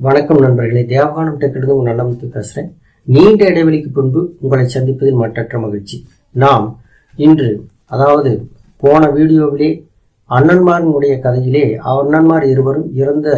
வணக்கம் நண்பர்களே, தேவகானம் டெக்கிலிருந்து உங்கள் நல்லமுத்து பேசுறேன். நீண்ட இடைவெளிக்கு பின்பு உங்களை சந்திப்பதில் மற்றற்ற மகிழ்ச்சி. நாம் இன்று போன வீடியோவிலே அண்ணன்மார்களுடைய கதையிலே அண்ணன்மார் இருவரும் இறந்த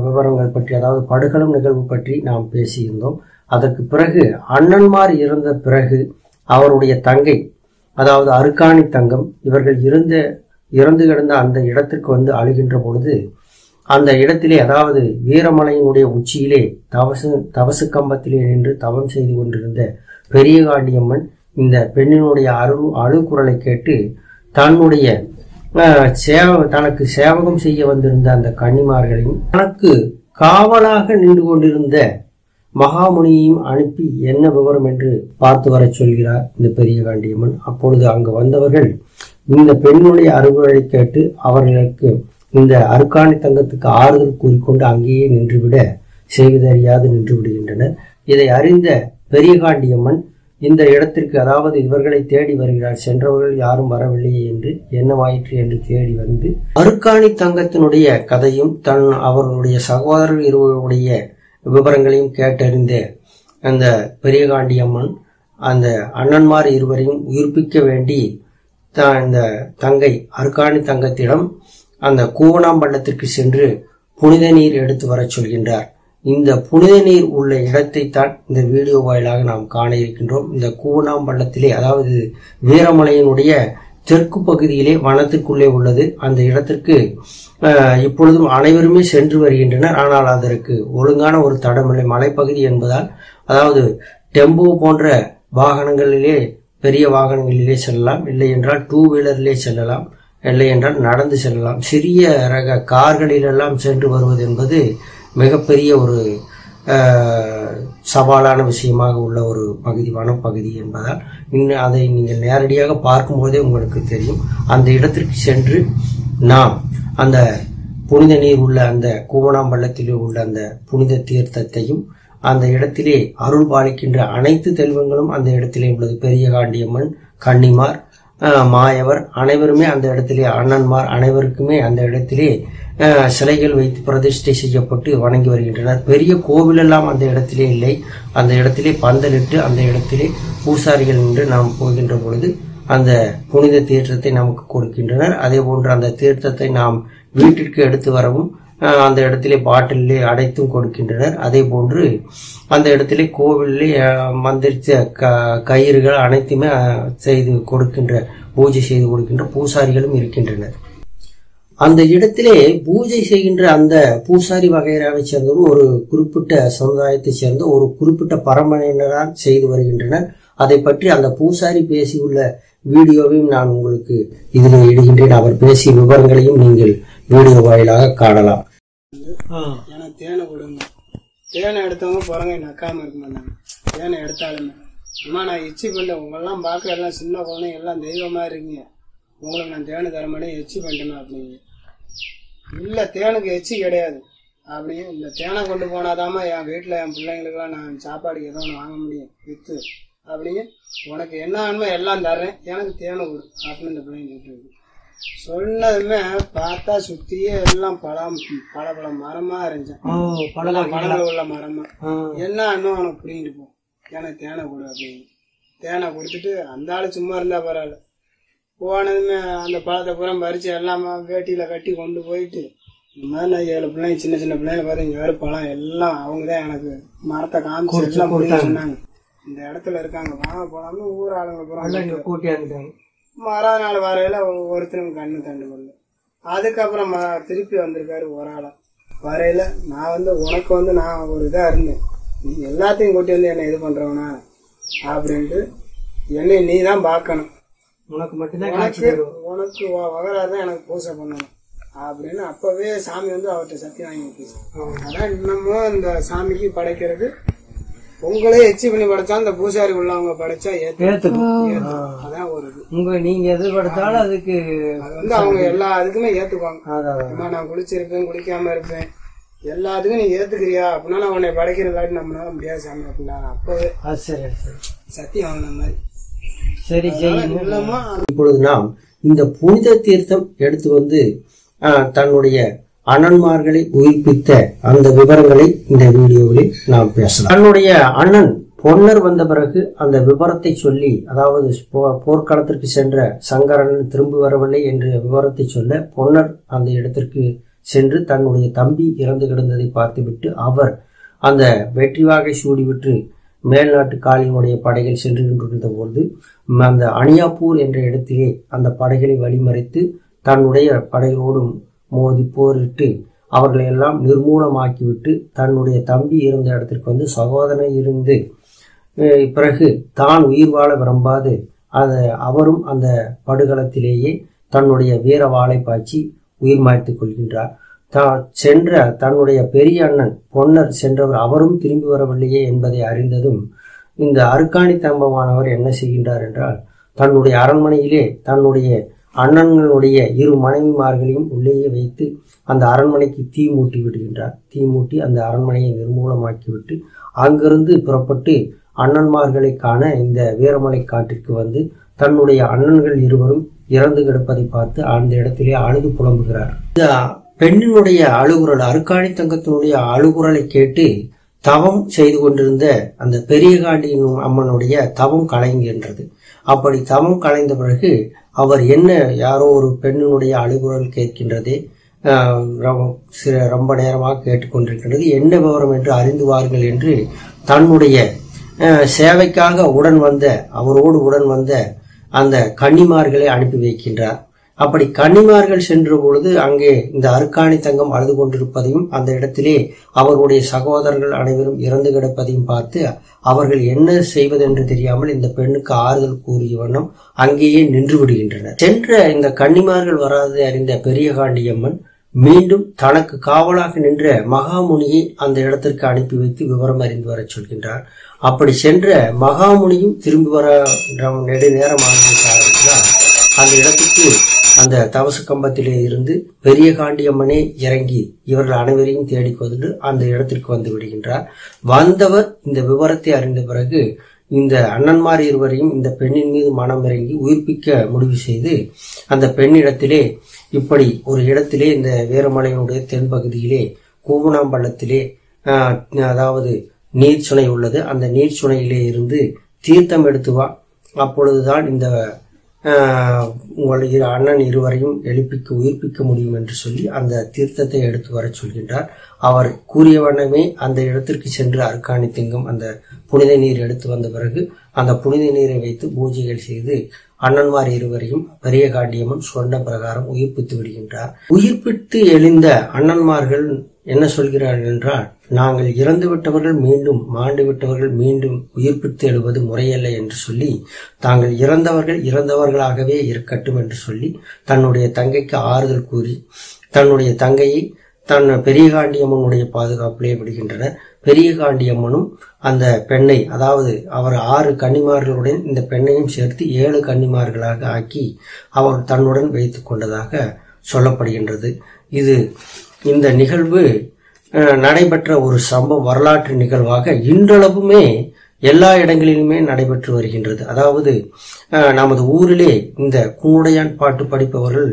விவரங்கள் பற்றி, படுகளம் நிகழ்வு பற்றி நாம் பேசியிருந்தோம். அதற்கு பிறகு அண்ணன்மார் இறந்த பிறகு அவருடைய தங்கை, அருக்காணி தங்கம், இவர்கள் இறந்து கிடந்த அந்த இடத்திற்கு வந்து அழுகின்ற பொழுது, அந்த இடத்திலே வீரமலையினுடைய உச்சியிலே தவசு கம்பத்திலே நின்று தவம் செய்து கொண்டிருந்த பெரிய காண்டியம்மன் இந்த பெண்ணினுடைய அழுகுரலை கேட்டு தன்னுடைய தனக்கு சேவகம் செய்ய வந்திருந்த அந்த கன்னிமார்களையும் தனக்கு காவலாக நின்று கொண்டிருந்த மகாமுனியையும் அனுப்பி என்ன விவரம் என்று பார்த்து வர சொல்கிறார் இந்த பெரிய காண்டியம்மன். அப்பொழுது அங்கு வந்தவர்கள் இந்த பெண்ணுடைய அருகுரலை கேட்டு அவர்களுக்கு இந்த அருக்காணி தங்கத்துக்கு ஆறுதல் கூறிக்கொண்டு அங்கேயே நின்றுவிட செய்வதறியாது நின்று விடுகின்றனர். இதை அறிந்த பெரிய காண்டியம்மன் இந்த இடத்திற்கு, இவர்களை தேடி வருகிறார். சென்றவர்கள் யாரும் வரவில்லையே என்று என்னவாயிற்று என்று தேடி வந்து அருக்காணி தங்கத்தினுடைய கதையும் அவர்களுடைய சகோதரர்கள் இருவருடைய விவரங்களையும் கேட்டறிந்த அந்த பெரிய காண்டியம்மன் அந்த அண்ணன்மார் இருவரையும் உயிர்ப்பிக்க வேண்டி இந்த தங்கை அருக்காணி தங்கத்திடம் அந்த கூவனாம்பள்ளத்திற்கு சென்று புனித நீர் எடுத்து வர சொல்கின்றார். இந்த புனித நீர் உள்ள இடத்தை தான் இந்த வீடியோ வாயிலாக நாம் காண இருக்கின்றோம். இந்த கூவனாம்பள்ளத்திலே, வீரமலையினுடைய தெற்கு பகுதியிலே வனத்திற்குள்ளே உள்ளது. அந்த இடத்திற்கு இப்பொழுதும் அனைவருமே சென்று வருகின்றனர். ஆனால் அதற்கு ஒழுங்கான ஒரு தடமில்லை. மலைப்பகுதி என்பதால் டெம்போ போன்ற வாகனங்களிலே, பெரிய வாகனங்களிலே செல்லலாம், இல்லை என்றால் 2 வீலரிலே செல்லலாம், இல்லை என்றால் நடந்து செல்லலாம். சிறிய ரக கார்களிலெல்லாம் சென்று வருவது என்பது மிகப்பெரிய ஒரு சவாலான விஷயமாக உள்ள ஒரு பகுதி, வனப்பகுதி என்பதால் இன்னும் அதை நீங்கள் நேரடியாக பார்க்கும்போதே உங்களுக்கு தெரியும். அந்த இடத்திற்கு சென்று நாம் அந்த புனித நீர் உள்ள அந்த கூவனாம்பள்ளத்திலே உள்ள அந்த புனித தீர்த்தத்தையும், அந்த இடத்திலே அருள் பாலிக்கின்ற அனைத்து தெய்வங்களும் அந்த இடத்திலே உள்ளது. பெரிய காண்டியம்மன், கன்னிமார், மாயவர் அனைவருமே அந்த இடத்திலே, அண்ணன்மார் அனைவருக்குமே அந்த இடத்திலே சிலைகள் வைத்து பிரதிஷ்டை செய்யப்பட்டு வணங்கி வருகின்றனர். பெரிய கோவில் எல்லாம் அந்த இடத்திலே இல்லை. அந்த இடத்திலே பந்தலிட்டு அந்த இடத்திலே பூசாரிகள் நின்று நாம் போகின்ற பொழுது அந்த புனித தீர்த்தத்தை நமக்கு கொடுக்கின்றனர். அதே போன்று அந்த தீர்த்தத்தை நாம் வீட்டிற்கு எடுத்து வரவும் அந்த இடத்திலே பாட்டிலே அடைத்தும் கொடுக்கின்றனர். அதே போன்று அந்த இடத்திலே கோவிலே மந்திரிச்ச கயிறுகள் அனைத்துமே செய்து கொடுக்கின்ற, பூஜை செய்து கொடுக்கின்ற பூசாரிகளும் இருக்கின்றனர். அந்த இடத்திலே பூஜை செய்கின்ற அந்த பூசாரி வகையராவை சேர்ந்தவர் ஒரு குறிப்பிட்ட சமுதாயத்தை சேர்ந்த ஒரு குறிப்பிட்ட பரம்பரையினரால் செய்து வருகின்றனர். அதை பற்றி அந்த பூசாரி பேசியுள்ள வீடியோவையும் நான் உங்களுக்கு இதில் இடுகின்றேன். அவர் பேசிய விவரங்களையும் நீங்கள் வீடியோ வாயிலாக காணலாம். எனக்கு தேனை கொடுங்க, தேனை எடுத்தவங்க பிறங்க நக்காம இருக்க மாட்டாங்க. தேனை எடுத்தாலுமே அம்மா நான் எச்சி பண்ணேன், உங்களெல்லாம் பார்க்க எல்லாம் சின்ன குழந்தைங்க எல்லாம் தெய்வமா இருக்கீங்க, உங்களுக்கு நான் தேனை தர மாட்டேன், எச்சி பண்ணிட்டேன் அப்படிங்க. இல்லை தேனுக்கு எச்சி கிடையாது அப்படிங்க. இந்த தேனை கொண்டு போனாதாம்மா என் வீட்டில் என் பிள்ளைங்களுக்கெல்லாம் நான் சாப்பாடுக்கு ஏதோ ஒன்று வாங்க முடியும் வித்து அப்படிங்க. உனக்கு என்ன வேணுமோ எல்லாம் தர்றேன், எனக்கு தேனை கொடு அப்படின்னு இந்த பிள்ளைங்க கேட்டு சொன்னதுமே பார்த்தா சுத்தியே எல்லாம் பல மரமா இருந்துச்சு. பழங்கள் உள்ள மரமா. என்ன இன்னும் உனக்கு புரிஞ்சுட்டு போ, எனக்கு தேனை கொடு அப்படின்னு. தேனை கொடுத்துட்டு அந்த ஆளு சும்மா இருந்தா பரவாயில்ல. போனதுமே அந்த பழத்தை புறம் பறிச்சு எல்லாமே வேட்டியில கட்டி கொண்டு போயிட்டு, இந்த மாதிரி நான் 7 பிள்ளைங்க, சின்ன சின்ன பிள்ளைங்க பாரு, இங்க வேறு பழம் எல்லாம் அவங்கதான் எனக்கு மரத்தை காமிச்சு எல்லாம் புரிஞ்சு சொன்னாங்க. இந்த இடத்துல இருக்காங்க, வாங்க போலாம்னு ஊர் ஆளுங்க புறம் கூட்டியாங்க. மறாவது நாள் வரையில ஒருத்தனுக்கு கண்ணு தண்டு கொண்டு. அதுக்கப்புறம் திருப்பி வந்திருக்காரு ஒரு ஆளா வரையில. நான் உனக்கு நான் ஒரு இதா இருந்தேன், நீ எல்லாத்தையும் கூட்டி என்னை இது பண்றவனா அப்படின்ட்டு என்னை நீ தான் பாக்கணும், உனக்கு மட்டும்தான், உனக்கு வகராதான் எனக்கு பூசை பண்ணணும் அப்படின்னு அப்பவே சாமி அவர்கிட்ட சத்தியம் வாங்கி வச்சு. அதான் இன்னமும் இந்த சாமிக்கு படைக்கிறது, உங்களே எச்சி பண்ணி படைச்சா அந்த பூசாரி உள்ளவங்க படைச்சா ஏத்துக்கும். அதான் ஒரு இது, நீங்க எது படைச்சாலும் அதுக்கு அது அவங்க எல்லா இதுக்குமே ஏத்துக்குவாங்க. நான் குளிச்சிருப்பேன், குளிக்காம இருப்பேன், எல்லாத்துக்கும் நீ ஏத்துக்கிறியா அப்படின்னா நான் உன்னை படைக்கிற இல்லாட்டி நம்மளால முடியாது சாமி அப்படின்னா அப்பவே சத்தியம் வாங்கின மாதிரி. சரி, இப்பொழுது நாம் இந்த புனித தீர்த்தம் எடுத்து வந்து தன்னுடைய அண்ணன்மார்களை உயிர்ப்பித்த அந்த விவரங்களை இந்த வீடியோவில் நாம் பேசலாம். தன்னுடைய அண்ணன் பொன்னர் வந்த பிறகு அந்த விவரத்தை சொல்லி, அதாவது போர்க்களத்திற்கு சென்ற சங்கரன் திரும்பி வரவில்லை என்ற விவரத்தை சொல்ல பொன்னர் அந்த இடத்திற்கு சென்று தன்னுடைய தம்பி இறந்து கிடந்ததை பார்த்துவிட்டு அவர் அந்த வெற்றி வாகை சூடிவிட்டு மேல்நாட்டு காளியினுடைய படைகள் சென்று கொண்டிருந்த பொழுது அந்த அணியாப்பூர் என்ற இடத்திலே அந்த படைகளை வழிமறைத்து தன்னுடைய படைகளோடும் மோதி போரிட்டு அவர்களை எல்லாம் நிர்மூலமாக்கிவிட்டு தன்னுடைய தம்பி இருந்த இடத்திற்கு வந்து சகோதரன் இருந்து பிறகு தான் உயிர் வாழ விரும்பாது அவரும் அந்த படுகளத்திலேயே தன்னுடைய வீர வாளை பாய்ச்சி உயிர் மாய்த்துக் கொள்கின்றார். சென்ற தன்னுடைய பெரிய அண்ணன் பொன்னர் சென்றவர் அவரும் திரும்பி வரவில்லையே என்பதை அறிந்ததும் இந்த அருக்காணி தம்பமானவர் என்ன செய்கின்றார் என்றால், தன்னுடைய அரண்மனையிலே தன்னுடைய அண்ணன்களுடைய இரு மனைவிமார்களையும் உள்ளேயே வைத்து அந்த அரண்மனைக்கு தீ மூட்டி விடுகின்றார். தீ மூட்டி அந்த அரண்மனையை நிர்மூலமாக்கிவிட்டு அங்கிருந்து புறப்பட்டு அண்ணன்மார்களை காண இந்த வீரமலை காட்டிற்கு வந்து தன்னுடைய அண்ணன்கள் இருவரும் இறந்து கிடப்பதை பார்த்து அந்த இடத்திலே அழுது புலம்புகிறார். இந்த பெண்ணினுடைய அழுகுரல், அருக்காணி தங்கத்தினுடைய அழுகுரலை கேட்டு தவம் செய்து கொண்டிருந்த அந்த பெரிய காண்டியின் அம்மனுடைய தவம் கலைகின்றது. அப்படி தவம் கலைந்த பிறகு அவர் என்ன, யாரோ ஒரு பெண்ணினுடைய அழுகுரல் கேட்கின்றதே, ரொம்ப நேரமாக கேட்டுக்கொண்டிருக்கின்றது, என்ன விவரம் என்று அறிந்து வாருங்கள் என்று தன்னுடைய சேவைக்காக அவரோடு உடன் வந்த அந்த கன்னிமார்களை அனுப்பி வைக்கின்றார். அப்படி கன்னிமார்கள் சென்ற பொழுது அங்கே இந்த அருக்காணி தங்கம் அழுது கொண்டிருப்பதையும் அந்த இடத்திலே அவர்களுடைய சகோதரர்கள் அனைவரும் இறந்து கிடப்பதையும் பார்த்து அவர்கள் என்ன செய்வதென்று தெரியாமல் இந்த பெண்ணுக்கு ஆறுதல் கூறிய வண்ணம் அங்கேயே நின்று விடுகின்றனர். சென்ற இந்த கன்னிமார்கள் வராது அறிந்த பெரிய காண்டியம்மன் மீண்டும் தனக்கு காவலாக நின்ற மகாமுனியை அந்த இடத்திற்கு அனுப்பி வைத்து விவரம் அறிந்து வர சொல்கின்றார். அப்படி சென்ற மகாமுனியும் திரும்பி வர நெடுநேரம் ஆகிவிட்டார். அந்த இடத்துக்கு அந்த தவச கம்பத்திலே இருந்து பெரிய காண்டியம்மனே இறங்கி இவர்கள் அனைவரையும் தேடிக்கொண்டு அந்த இடத்திற்கு வந்து விடுகின்றார். வந்தவர் இந்த விவரத்தை அறிந்த பிறகு இந்த அண்ணன்மார் இருவரையும் இந்த பெண்ணின் மீது மனம் இறங்கி உயிர்ப்பிக்க முடிவு செய்து அந்த பெண்ணிடத்திலே இப்படி ஒரு இடத்திலே இந்த வீரமலையினுடைய தென்பகுதியிலே கூவனாம்பள்ளத்திலே அதாவது நீர்ச்சுனை உள்ளது, அந்த நீர்ச்சுனையிலே இருந்து தீர்த்தம் எடுத்து வா, அப்பொழுதுதான் இந்த உங்களுடைய அண்ணன் இருவரையும் உயிர்ப்பிக்க முடியும் என்று சொல்லி அந்த தீர்த்தத்தை எடுத்து வர சொல்கின்றார். அவர் கூறிய வண்ணமே அந்த இடத்திற்கு சென்று அருக்காணி தங்கம் அந்த புனித நீர் எடுத்து வந்த பிறகு அந்த புனித நீரை வைத்து பூஜைகள் செய்து அண்ணன்மார் இருவரையும் பெரிய காண்டியம்மன் சொன்ன பிரகாரம் உயிர்ப்பித்து விடுகின்றார். உயிர்ப்பித்து எழுந்த அண்ணன்மார்கள் என்ன சொல்கிறார்கள் என்றால், நாங்கள் இறந்து விட்டவர்கள் மீண்டும் மாண்டு விட்டவர்கள் மீண்டும் உயிர்ப்பித்து எழுவது முறையல்ல என்று சொல்லி தாங்கள் இறந்தவர்களாகவே இருக்கட்டும் என்று சொல்லி தன்னுடைய தங்கைக்கு ஆறுதல் கூறி தன்னுடைய தங்கையை பெரிய காண்டியம்மனுடைய பாதுகாப்பிலே விடுகின்றனர். பெரிய காண்டியம்மனும் அந்த பெண்ணை, அதாவது அவர் 6 கன்னிமார்களுடன் இந்த பெண்ணையும் சேர்த்து 7 கன்னிமார்களாக ஆக்கி அவர் தன்னுடன் வைத்துக் கொண்டதாக சொல்லப்படுகின்றது. இந்த நிகழ்வு நடைபெற்ற ஒரு வரலாற்று நிகழ்வாக இன்றளவுமே எல்லா இடங்களிலுமே நடைபெற்று வருகின்றது. அதாவது நமது ஊரிலே இந்த குன்னுடையான் பாட்டு படிப்பவர்கள்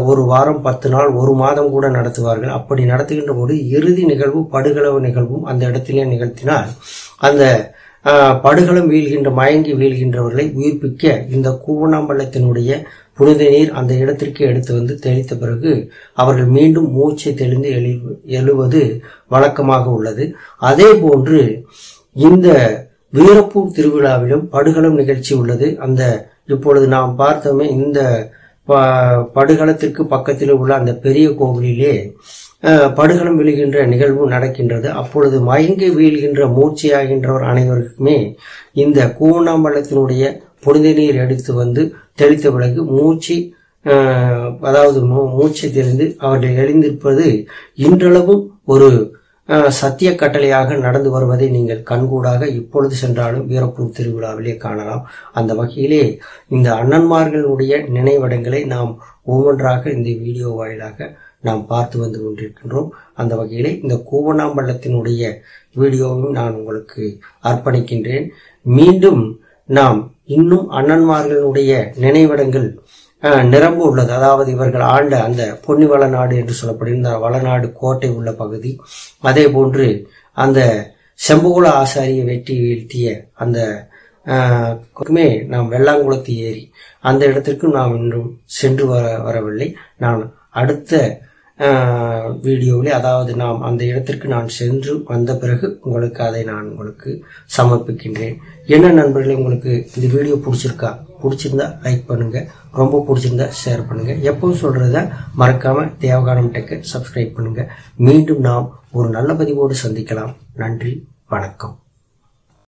ஒரு வாரம் 10 நாள் 1 மாதம் கூட நடத்துவார்கள். அப்படி நடத்துகின்ற போது இறுதி நிகழ்வு படுகளவு நிகழ்வும் அந்த இடத்திலே நிகழ்த்தினால் அந்த படுகளம் மயங்கி வீழ்கின்றவர்களை உயிர்ப்பிக்க இந்த கூவனாம்பள்ளத்தினுடைய புனித நீர் அந்த இடத்திற்கு எடுத்து வந்து தெளித்த பிறகு அவர்கள் மீண்டும் மூச்சை தெளிந்து எழுவது வழக்கமாக உள்ளது. அதே போன்று இந்த வீரப்பூர் திருவிழாவிலும் படுகளம் நிகழ்ச்சி உள்ளது. இப்பொழுது நாம் பார்த்தோமே, இந்த படுகளத்திற்கு பக்கத்தில் உள்ள அந்த பெரிய கோவிலிலே படுகளம் விழுகின்ற நிகழ்வு நடக்கின்றது. அப்பொழுது மயங்கி வீழ்கின்ற மூச்சையாகின்றவர் அனைவருக்குமே இந்த கூவனாம்பள்ளத்தினுடைய புனித நீர் எடுத்து வந்து தெளித்த பிறகு மூச்சை தெளிந்து அவர்கள் எழுந்திருப்பது இன்றளவும் ஒரு சத்திய கட்டளையாக நடந்து வருவதை நீங்கள் கண்கூடாக இப்பொழுது சென்றாலும் வீரப்பூர் திருவிழாவிலே காணலாம். அந்த வகையிலே இந்த அண்ணன்மார்களுடைய நினைவிடங்களை நாம் ஒவ்வொன்றாக இந்த வீடியோ வாயிலாக நாம் பார்த்து வந்து கொண்டிருக்கின்றோம். அந்த வகையிலே இந்த கூவனாம்பள்ளத்தினுடைய வீடியோவையும் நான் உங்களுக்கு அர்ப்பணிக்கின்றேன். மீண்டும் நாம் இன்னும் அண்ணன்மார்களுடைய நினைவிடங்கள் நிரம்பு உள்ளது. அதாவது இவர்கள் ஆண்ட அந்த பொன்னி வளநாடு என்று சொல்லப்படுகின்ற வளநாடு கோட்டை உள்ள பகுதி, அதே போன்று அந்த செம்புகுல ஆசாரியை வெட்டி வீழ்த்திய அந்த நாம் வெள்ளாங்குளத்து ஏரி அந்த இடத்திற்கும் நாம் இன்னும் சென்று வரவில்லை. நான் அடுத்த வீடியோவிலே, அதாவது நாம் அந்த இடத்திற்கு நான் சென்று வந்த பிறகு உங்களுக்கு அதை நான் உங்களுக்கு சமர்ப்பிக்கின்றேன். என்ன நண்பர்களே, உங்களுக்கு இந்த வீடியோ பிடிச்சிருந்தா லைக் பண்ணுங்க, ரொம்ப பிடிச்சிருந்தா ஷேர் பண்ணுங்க. எப்பவும் சொல்றத மறக்காம தேவகானம் டெக்கை சப்ஸ்கிரைப் பண்ணுங்க. மீண்டும் நாம் ஒரு நல்ல பதிவோடு சந்திக்கலாம். நன்றி, வணக்கம்.